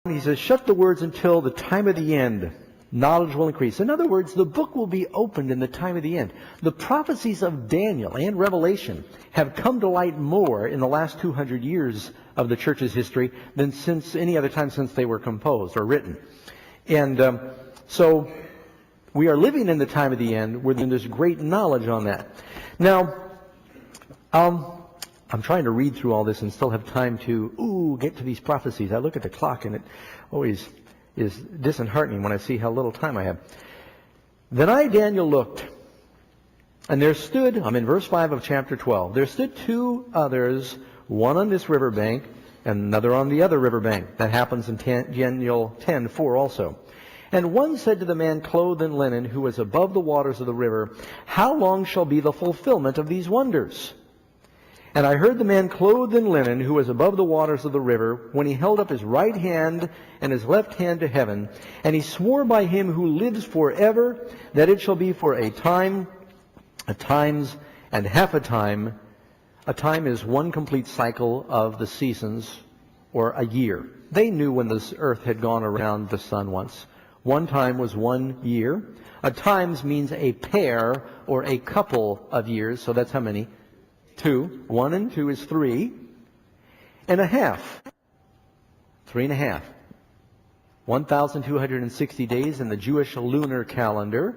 He says, shut the words until the time of the end. Knowledge will increase. In other words, the book will be opened in the time of the end. The prophecies of Daniel and Revelation have come to light more in the last 200 years of the church's history than since any other time since they were composed or written. And so we are living in the time of the end where there's great knowledge on that. Now, I'm trying to read through all this and still have time to get to these prophecies. I look at the clock and it always is disheartening when I see how little time I have. Then I, Daniel, looked, and there stood, I'm in verse 5 of chapter 12, there stood two others, one on this riverbank and another on the other riverbank. That happens in Daniel 10:4 also. And one said to the man clothed in linen who was above the waters of the river, how long shall be the fulfillment of these wonders? And I heard the man clothed in linen, who was above the waters of the river, when he held up his right hand and his left hand to heaven, and he swore by him who lives forever, that it shall be for a time, a times, and half a time. A time is one complete cycle of the seasons, or a year. They knew when this earth had gone around the sun once. One time was 1 year. A times means a pair or a couple of years, so that's how many? 2. 1 and 2 is 3. And a half. 3.5. 1,260 days in the Jewish lunar calendar.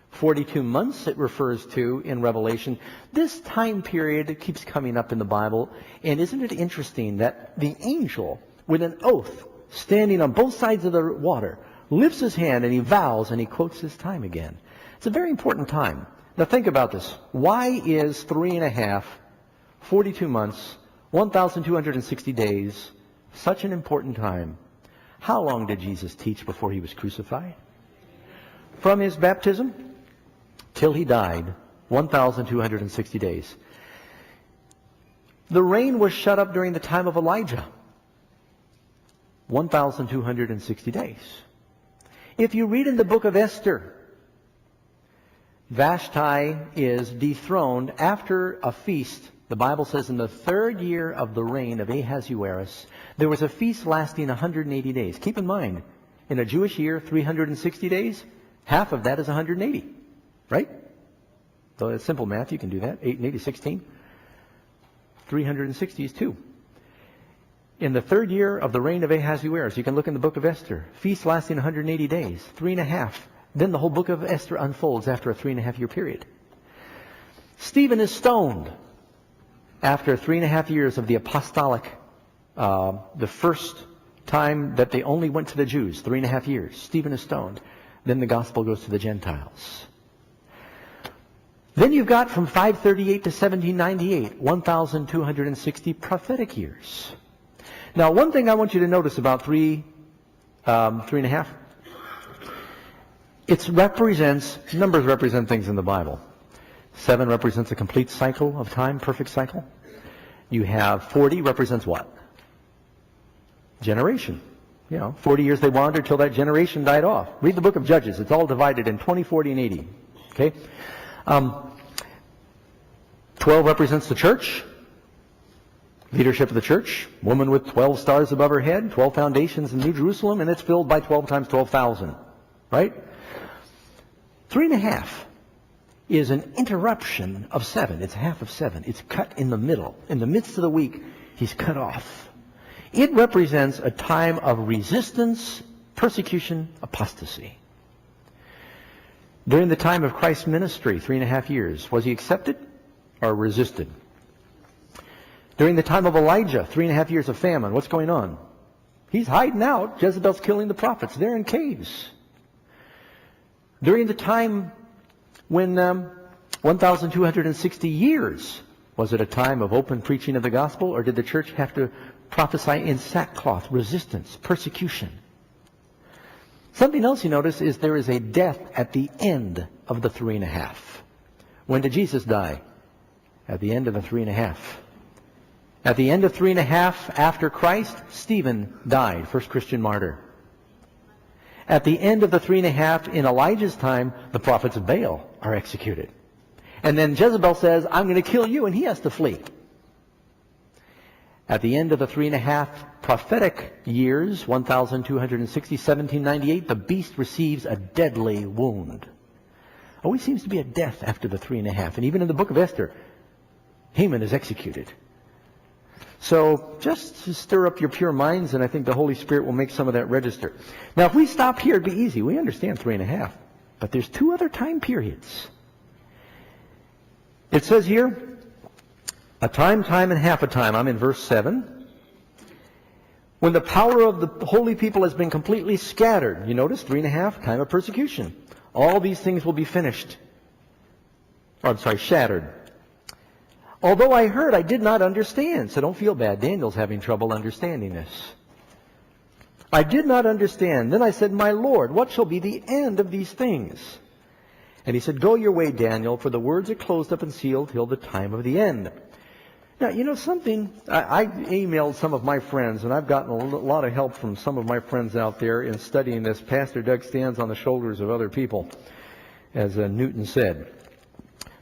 42 months it refers to in Revelation. This time period keeps coming up in the Bible. And isn't it interesting that the angel, with an oath, standing on both sides of the water, lifts his hand and he vows and he quotes his time again. It's a very important time. Now think about this. Why is 3.5, 42 months, 1,260 days such an important time? How long did Jesus teach before he was crucified? From his baptism till he died, 1,260 days. The rain was shut up during the time of Elijah, 1,260 days. If you read in the book of Esther, Vashti is dethroned after a feast. The Bible says in the 3rd year of the reign of Ahasuerus, there was a feast lasting 180 days. Keep in mind, in a Jewish year, 360 days, half of that is 180, right? So it's simple math, you can do that. 8 and 8 is 16. 360 is 2. In the 3rd year of the reign of Ahasuerus, you can look in the book of Esther, feast lasting 180 days, 3.5. Then the whole book of Esther unfolds after a 3.5-year period. Stephen is stoned after 3.5 years of the apostolic, the first time that they only went to the Jews, 3.5 years. Stephen is stoned. Then the gospel goes to the Gentiles. Then you've got from 538 to 1798, 1,260 prophetic years. Now, one thing I want you to notice about 3.5, numbers represent things in the Bible. 7 represents a complete cycle of time, perfect cycle. You have 40 represents what? Generation. 40 years they wandered till that generation died off. Read the book of Judges. It's all divided in 20, 40, and 80. Okay? 12 represents the church. Leadership of the church. Woman with 12 stars above her head. 12 foundations in New Jerusalem. And it's filled by 12 times 12,000. Right? 3.5 is an interruption of 7. It's half of 7. It's cut in the middle. In the midst of the week, he's cut off. It represents a time of resistance, persecution, apostasy. During the time of Christ's ministry, 3.5 years, was he accepted or resisted? During the time of Elijah, 3.5 years of famine, what's going on? He's hiding out. Jezebel's killing the prophets. They're in caves. During the time when 1,260 years, was it a time of open preaching of the gospel, or did the church have to prophesy in sackcloth, resistance, persecution? Something else you notice is there is a death at the end of the 3.5. When did Jesus die? At the end of the 3.5. At the end of 3.5 after Christ, Stephen died, first Christian martyr. At the end of the 3.5 in Elijah's time, the prophets of Baal are executed. And then Jezebel says, I'm going to kill you, and he has to flee. At the end of the 3.5 prophetic years, 1260, 1798, the beast receives a deadly wound. Always seems to be a death after the 3.5. And even in the book of Esther, Haman is executed. So just to stir up your pure minds, and I think the Holy Spirit will make some of that register. Now, if we stop here, it'd be easy. We understand 3.5. But there's 2 other time periods. It says here, a time, and half a time. I'm in verse 7. When the power of the holy people has been completely scattered. You notice, 3.5, time of persecution. All these things will be finished. Shattered. Although I heard, I did not understand. So don't feel bad. Daniel's having trouble understanding this. I did not understand. Then I said, my Lord, what shall be the end of these things? And he said, go your way, Daniel, for the words are closed up and sealed till the time of the end. Now, you know something? I emailed some of my friends, and I've gotten a lot of help from some of my friends out there in studying this. Pastor Doug stands on the shoulders of other people, as Newton said.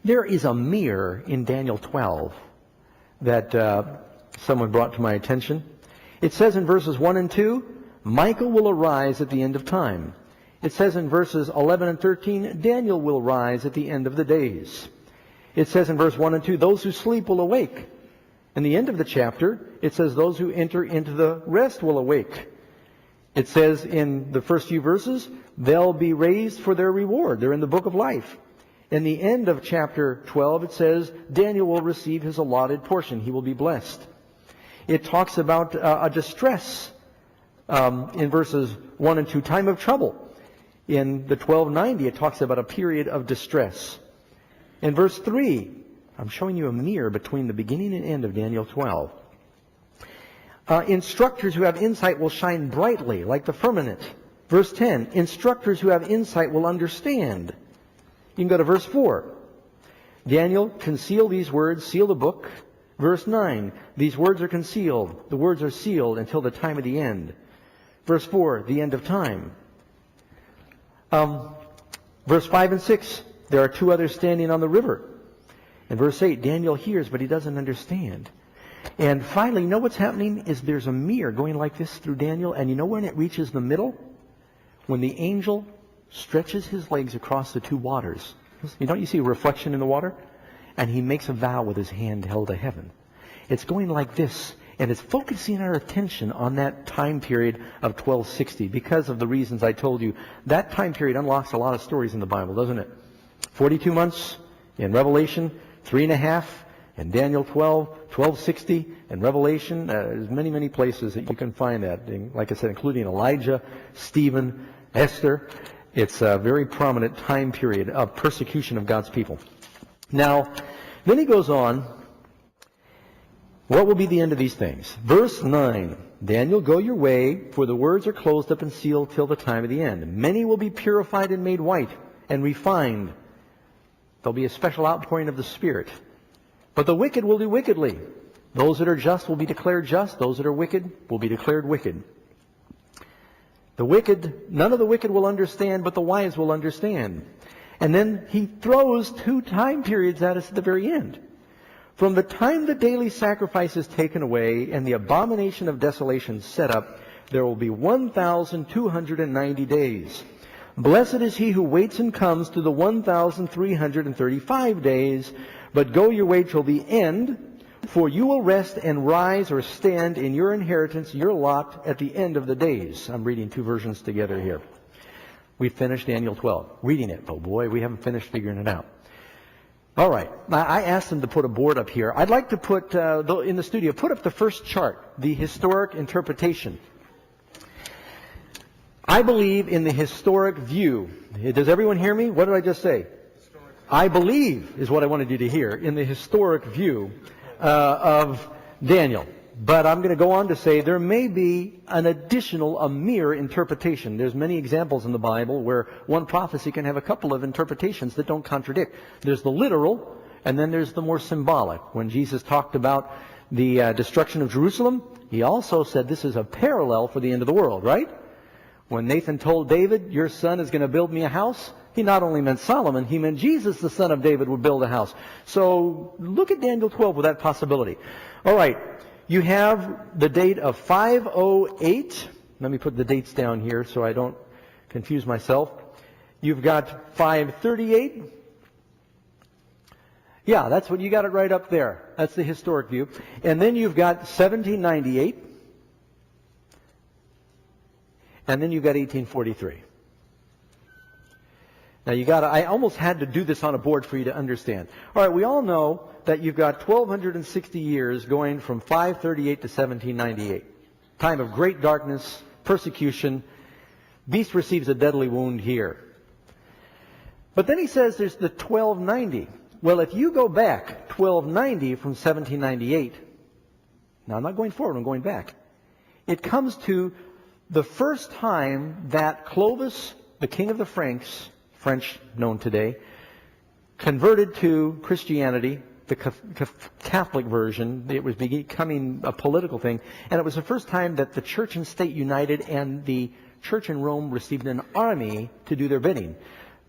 There is a mirror in Daniel 12 that someone brought to my attention. It says in verses 1 and 2, Michael will arise at the end of time. It says in verses 11 and 13, Daniel will rise at the end of the days. It says in verse 1 and 2, those who sleep will awake. In the end of the chapter, it says those who enter into the rest will awake. It says in the first few verses, they'll be raised for their reward. They're in the book of life. In the end of chapter 12, it says Daniel will receive his allotted portion. He will be blessed. It talks about a distress in verses 1 and 2, time of trouble. In the 1290, it talks about a period of distress. In verse 3, I'm showing you a mirror between the beginning and end of Daniel 12. Instructors who have insight will shine brightly like the firmament. Verse 10, instructors who have insight will understand. You can go to verse 4. Daniel, conceal these words, seal the book. Verse 9, these words are concealed. The words are sealed until the time of the end. Verse 4, the end of time. Verse 5 and 6, there are 2 others standing on the river. In verse 8, Daniel hears, but he doesn't understand. And finally, you know what's happening? Is there's a mirror going like this through Daniel, and you know when it reaches the middle? When the angel stretches his legs across the 2 waters. Don't you see a reflection in the water? And he makes a vow with his hand held to heaven. It's going like this, and it's focusing our attention on that time period of 1260 because of the reasons I told you. That time period unlocks a lot of stories in the Bible, doesn't it? 42 months in Revelation, 3.5 in Daniel 12, 1260 in Revelation. There's many, many places that you can find that. Like I said, including Elijah, Stephen, Esther. It's a very prominent time period of persecution of God's people. Now, then he goes on. What will be the end of these things? Verse 9, Daniel, go your way, for the words are closed up and sealed till the time of the end. Many will be purified and made white and refined. There'll be a special outpouring of the Spirit. But the wicked will do wickedly. Those that are just will be declared just. Those that are wicked will be declared wicked. The wicked, none of the wicked will understand, but the wise will understand. And then he throws 2 time periods at us at the very end. From the time the daily sacrifice is taken away and the abomination of desolation set up, there will be 1,290 days. Blessed is he who waits and comes to the 1,335 days, but go your way till the end, for you will rest and rise or stand in your inheritance, your lot, at the end of the days. I'm reading 2 versions together here. We finished Daniel 12, reading it. Oh boy, we haven't finished figuring it out. All right. I asked them to put a board up here. I'd like to put, in the studio, put up the first chart, the historic interpretation. I believe in the historic view. Does everyone hear me? What did I just say? I believe is what I wanted you to hear, in the historic view of Daniel. But I'm going to go on to say there may be an additional, a mere interpretation. There's many examples in the Bible where one prophecy can have a couple of interpretations that don't contradict. There's the literal, and then there's the more symbolic. When Jesus talked about the destruction of Jerusalem, he also said this is a parallel for the end of the world, right? When Nathan told David, your son is going to build me a house, he not only meant Solomon, he meant Jesus, the son of David, would build a house. So look at Daniel 12 with that possibility. All right. You have the date of 508. Let me put the dates down here so I don't confuse myself. You've got 538. Yeah, that's what you got it right up there. That's the historic view. And then you've got 1798. And then you've got 1843. Now I almost had to do this on a board for you to understand. All right, we all know that you've got 1,260 years going from 538 to 1798. Time of great darkness, persecution. Beast receives a deadly wound here. But then he says there's the 1290. Well, if you go back 1290 from 1798, now I'm not going forward, I'm going back. It comes to the first time that Clovis, the king of the Franks, French known today, converted to Christianity, the Catholic version. It was becoming a political thing. And it was the first time that the church and state united, and the church in Rome received an army to do their bidding.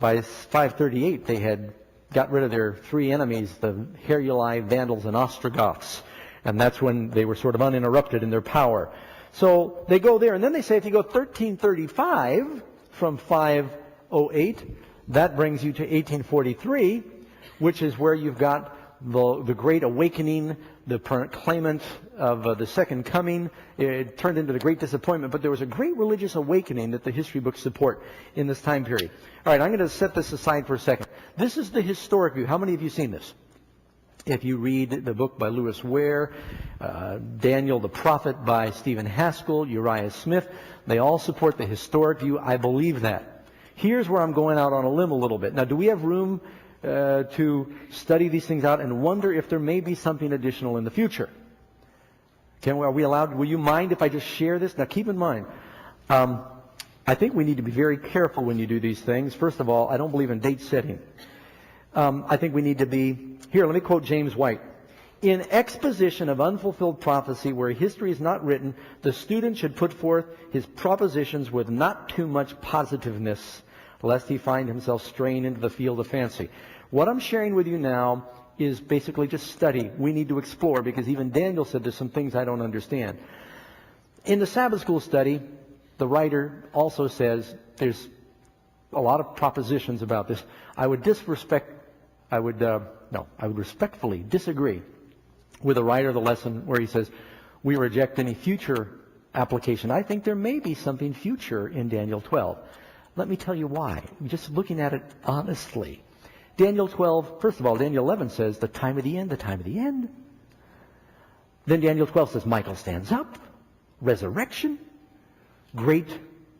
By 538, they had got rid of their three enemies, the Heruli, Vandals, and Ostrogoths. And that's when they were sort of uninterrupted in their power. So they go there, and then they say if you go 1335 from 508, that brings you to 1843, which is where you've got the Great Awakening, the proclaimant of the Second Coming. It turned into the Great Disappointment, but there was a great religious awakening that the history books support in this time period. All right, I'm going to set this aside for a second. This is the historic view. How many of you have seen this? If you read the book by Lewis Ware, Daniel the Prophet by Stephen Haskell, Uriah Smith, they all support the historic view. I believe that. Here's where I'm going out on a limb a little bit. Now, do we have room to study these things out and wonder if there may be something additional in the future? Are we allowed? Will you mind if I just share this? Now, keep in mind, I think we need to be very careful when you do these things. First of all, I don't believe in date setting. I think we need to be... Here, let me quote James White. In exposition of unfulfilled prophecy where history is not written, the student should put forth his propositions with not too much positiveness, lest he find himself straying into the field of fancy. What I'm sharing with you now is basically just study. We need to explore, because even Daniel said there's some things I don't understand. In the Sabbath school study, the writer also says there's a lot of propositions about this. I would respectfully disagree with the writer of the lesson where he says we reject any future application. I think there may be something future in Daniel 12. Let me tell you why. Just looking at it honestly. Daniel 12, first of all, Daniel 11 says the time of the end, the time of the end. Then Daniel 12 says Michael stands up, resurrection, great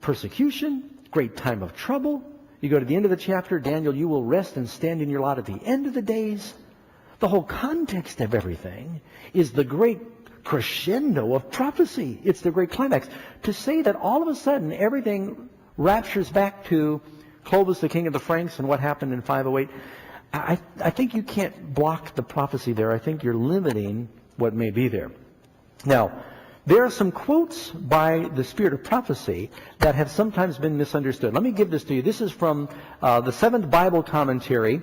persecution, great time of trouble. You go to the end of the chapter, Daniel, you will rest and stand in your lot at the end of the days. The whole context of everything is the great crescendo of prophecy. It's the great climax. To say that all of a sudden everything raptures back to Clovis, the king of the Franks, and what happened in 508, I think you can't block the prophecy there. I think you're limiting what may be there. Now, there are some quotes by the Spirit of Prophecy that have sometimes been misunderstood. Let me give this to you. This is from the Seventh Bible Commentary,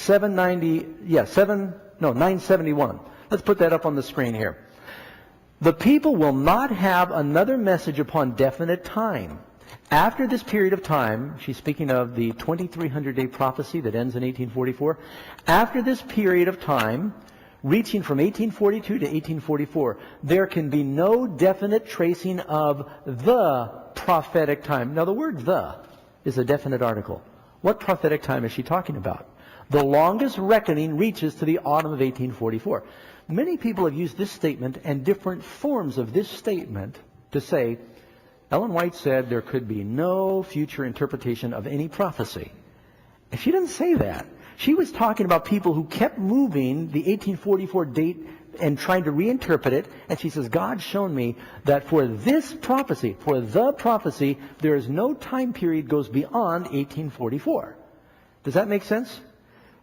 971. Let's put that up on the screen here. The people will not have another message upon definite time. After this period of time, she's speaking of the 2300-day prophecy that ends in 1844. After this period of time, reaching from 1842 to 1844, there can be no definite tracing of the prophetic time. Now, the word "the" is a definite article. What prophetic time is she talking about? The longest reckoning reaches to the autumn of 1844. Many people have used this statement and different forms of this statement to say, Ellen White said there could be no future interpretation of any prophecy. And she didn't say that. She was talking about people who kept moving the 1844 date and trying to reinterpret it. And she says, God's shown me that for this prophecy, for the prophecy, there is no time period goes beyond 1844. Does that make sense?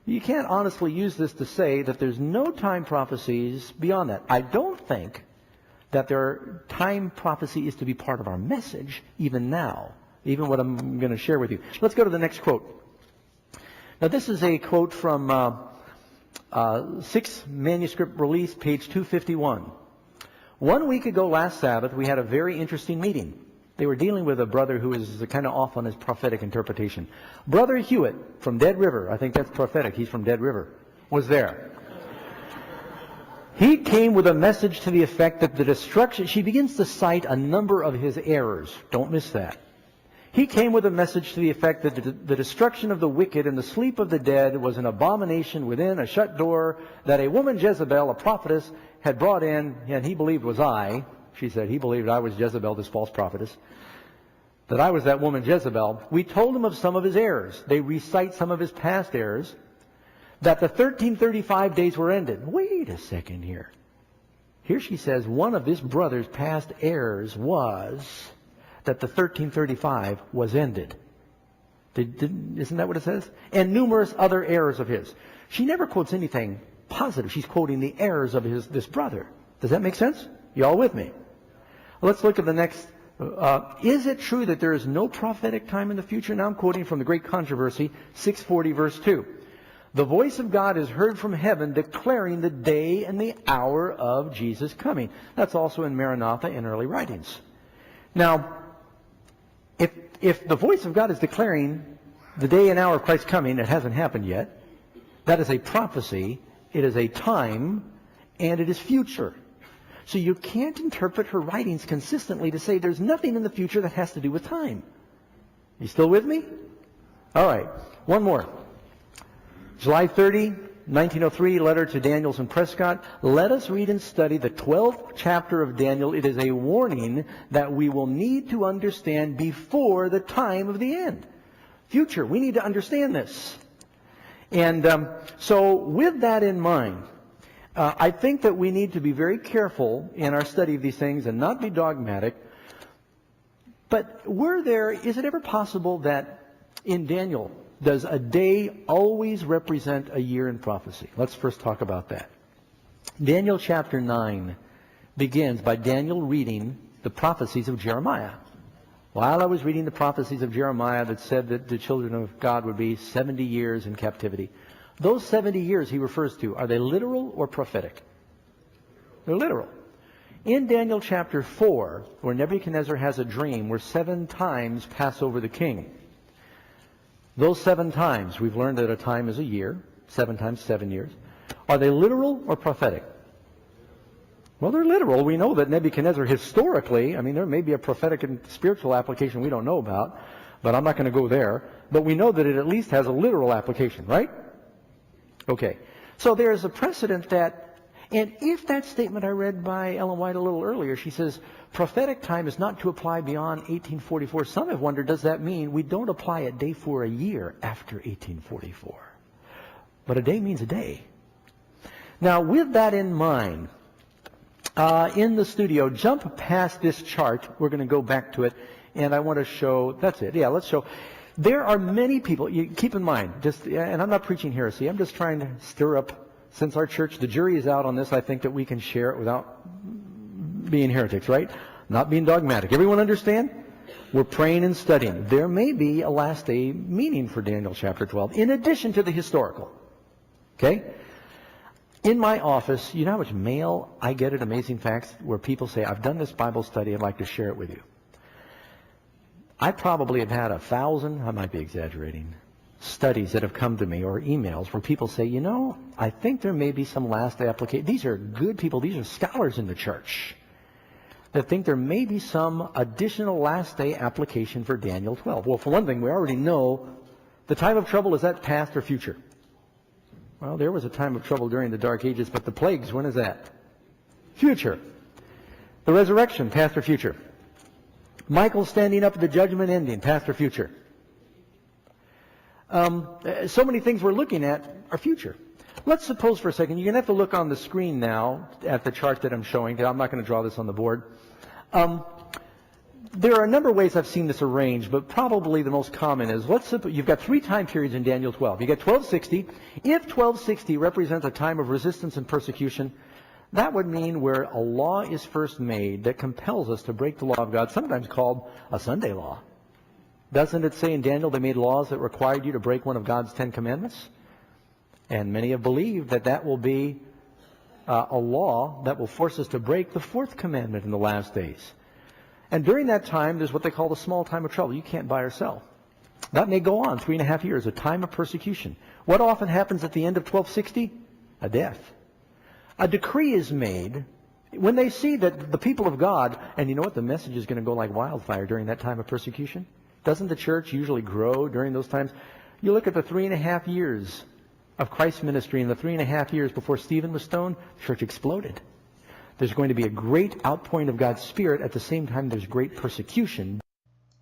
You can't honestly use this to say that there's no time prophecies beyond that. I don't think that their time prophecy is to be part of our message even now, even what I'm going to share with you. Let's go to the next quote. Now, this is a quote from 6th manuscript release, page 251. 1 week ago last Sabbath, we had a very interesting meeting. They were dealing with a brother who is kind of off on his prophetic interpretation. Brother Hewitt from Dead River, I think that's prophetic, he's from Dead River, was there. He came with a message to the effect that the destruction, she begins to cite a number of his errors. Don't miss that. He came with a message to the effect that the destruction of the wicked and the sleep of the dead was an abomination within a shut door that a woman Jezebel, a prophetess, had brought in, and he believed was I. She said he believed I was Jezebel, this false prophetess, that I was that woman Jezebel. We told him of some of his errors. They recite some of his past errors, that the 1335 days were ended. Wait a second here. Here she says one of this brother's past errors was that the 1335 was ended. Isn't that what it says? And numerous other errors of his. She never quotes anything positive. She's quoting the errors of this brother. Does that make sense? You all with me? Let's look at the next. Is it true that there is no prophetic time in the future? Now I'm quoting from the Great Controversy, 640 verse 2. The voice of God is heard from heaven declaring the day and the hour of Jesus' coming. That's also in Maranatha and early writings. Now, if the voice of God is declaring the day and hour of Christ's coming, it hasn't happened yet, that is a prophecy, it is a time, and it is future. So you can't interpret her writings consistently to say there's nothing in the future that has to do with time. You still with me? All right. One more. July 30, 1903, letter to Daniels and Prescott. Let us read and study the 12th chapter of Daniel. It is a warning that we will need to understand before the time of the end. Future. We need to understand this. And so with that in mind, I think that we need to be very careful in our study of these things and not be dogmatic. But is it ever possible that in Daniel, does a day always represent a year in prophecy? Let's first talk about that. Daniel chapter 9 begins by Daniel reading the prophecies of Jeremiah. While I was reading the prophecies of Jeremiah that said that the children of God would be 70 years in captivity, those 70 years he refers to, are they literal or prophetic? They're literal. In Daniel chapter 4, where Nebuchadnezzar has a dream where 7 times pass over the king, those 7 times, we've learned that a time is a year, 7 times 7 years. Are they literal or prophetic? Well, they're literal. We know that Nebuchadnezzar historically, there may be a prophetic and spiritual application we don't know about, but I'm not going to go there. But we know that it at least has a literal application, right? Okay. So there is a precedent that, and if that statement I read by Ellen White a little earlier, she says, prophetic time is not to apply beyond 1844. Some have wondered, does that mean we don't apply a day for a year after 1844? But a day means a day. Now, with that in mind, in the studio, jump past this chart. We're going to go back to it, and I want to show, that's it. Yeah, let's show. There are many people, you keep in mind, and I'm not preaching heresy, I'm just trying to stir up, since our church, the jury is out on this, I think that we can share it without being heretics, right? Not being dogmatic. Everyone understand? We're praying and studying. There may be a last day meaning for Daniel chapter 12, in addition to the historical. Okay? In my office, you know how much mail I get at Amazing Facts where people say, I've done this Bible study, I'd like to share it with you. I probably have had 1,000, I might be exaggerating, studies that have come to me or emails where people say, I think there may be some last day application. These are good people, these are scholars in the church that think there may be some additional last day application for Daniel 12. Well, for one thing, we already know the time of trouble, is that past or future? Well, there was a time of trouble during the Dark Ages, but the plagues, when is that? Future. The resurrection, past or future? Michael standing up at the judgment ending, past or future? So many things we're looking at are future. Let's suppose for a second, you're going to have to look on the screen now at the chart that I'm showing. I'm not going to draw this on the board. There are a number of ways I've seen this arranged, but probably the most common is, you've got 3 time periods in Daniel 12. You get 1260. If 1260 represents a time of resistance and persecution, that would mean where a law is first made that compels us to break the law of God, sometimes called a Sunday law. Doesn't it say in Daniel they made laws that required you to break one of God's 10 commandments? And many have believed that that will be a law that will force us to break the fourth commandment in the last days. And during that time, there's what they call the small time of trouble. You can't buy or sell. That may go on 3.5 years, a time of persecution. What often happens at the end of 1260? A death. A decree is made when they see that the people of God, and you know what, the message is going to go like wildfire during that time of persecution. Doesn't the church usually grow during those times? You look at the 3.5 years of Christ's ministry and the 3.5 years before Stephen was stoned, the church exploded. There's going to be a great outpouring of God's Spirit. At the same time, there's great persecution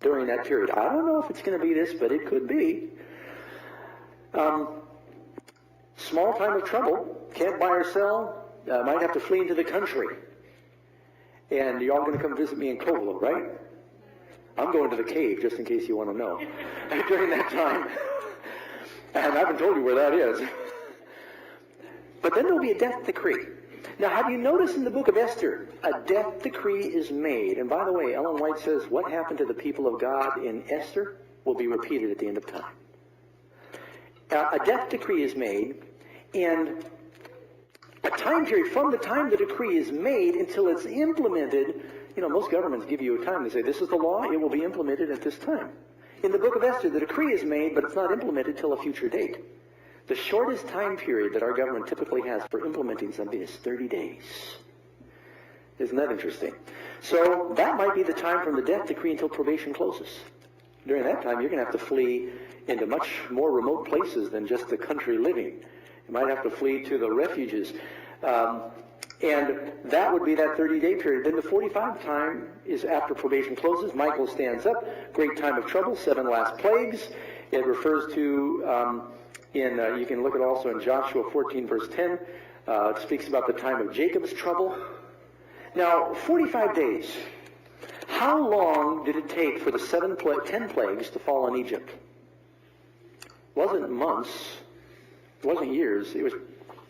during that period. I don't know if it's going to be this, but it could be. Small time of trouble, can't buy or sell, might have to flee into the country. And you're all going to come visit me in Covelo, right? I'm going to the cave, just in case you want to know, during that time. And I haven't told you where that is. But then there'll be a death decree. Now, have you noticed in the book of Esther, a death decree is made. And by the way, Ellen White says what happened to the people of God in Esther will be repeated at the end of time. A death decree is made, and a time period from the time the decree is made until it's implemented. You know, most governments give you a time. They say, this is the law, it will be implemented at this time. In the book of Esther, the decree is made, but it's not implemented till a future date. The shortest time period that our government typically has for implementing something is 30 days. Isn't that interesting? So that might be the time from the death decree until probation closes. During that time, you're going to have to flee into much more remote places than just the country living. You might have to flee to the refuges. And that would be that 30-day period. Then the 45 time is after probation closes. Michael stands up. Great time of trouble, 7 last plagues. It refers to, you can look at also in Joshua 14, verse 10. It speaks about the time of Jacob's trouble. Now, 45 days. How long did it take for the 10 plagues to fall on Egypt? It wasn't months. It wasn't years. It was.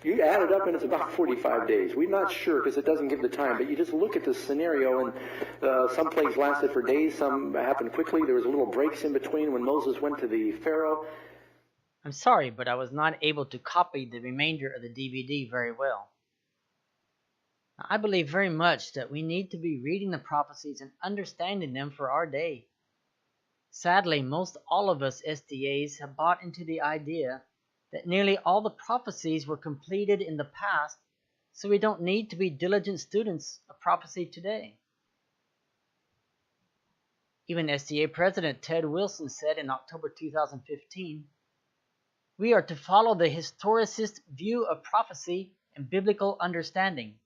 You add it up and it's about 45 days. We're not sure because it doesn't give the time, but you just look at this scenario and some plagues lasted for days, some happened quickly. There was little breaks in between when Moses went to the Pharaoh. I'm sorry, but I was not able to copy the remainder of the DVD very well. I believe very much that we need to be reading the prophecies and understanding them for our day. Sadly, most all of us SDAs have bought into the idea that nearly all the prophecies were completed in the past, so we don't need to be diligent students of prophecy today. Even SDA President Ted Wilson said in October 2015, "We are to follow the historicist view of prophecy and biblical understanding.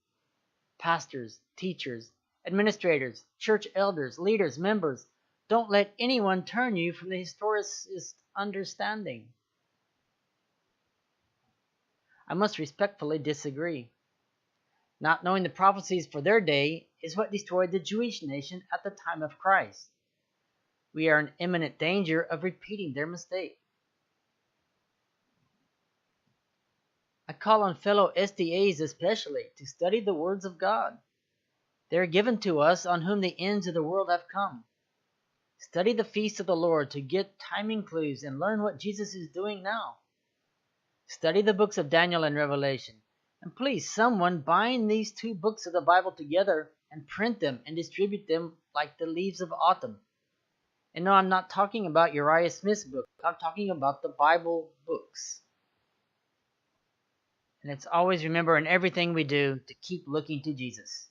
Pastors, teachers, administrators, church elders, leaders, members, don't let anyone turn you from the historicist understanding." I must respectfully disagree. Not knowing the prophecies for their day is what destroyed the Jewish nation at the time of Christ. We are in imminent danger of repeating their mistake. I call on fellow SDAs especially to study the words of God. They are given to us on whom the ends of the world have come. Study the feast of the Lord to get timing clues and learn what Jesus is doing now. Study the books of Daniel and Revelation. And please, someone bind these 2 books of the Bible together and print them and distribute them like the leaves of autumn. And no, I'm not talking about Uriah Smith's book. I'm talking about the Bible books. And let's always remember in everything we do to keep looking to Jesus.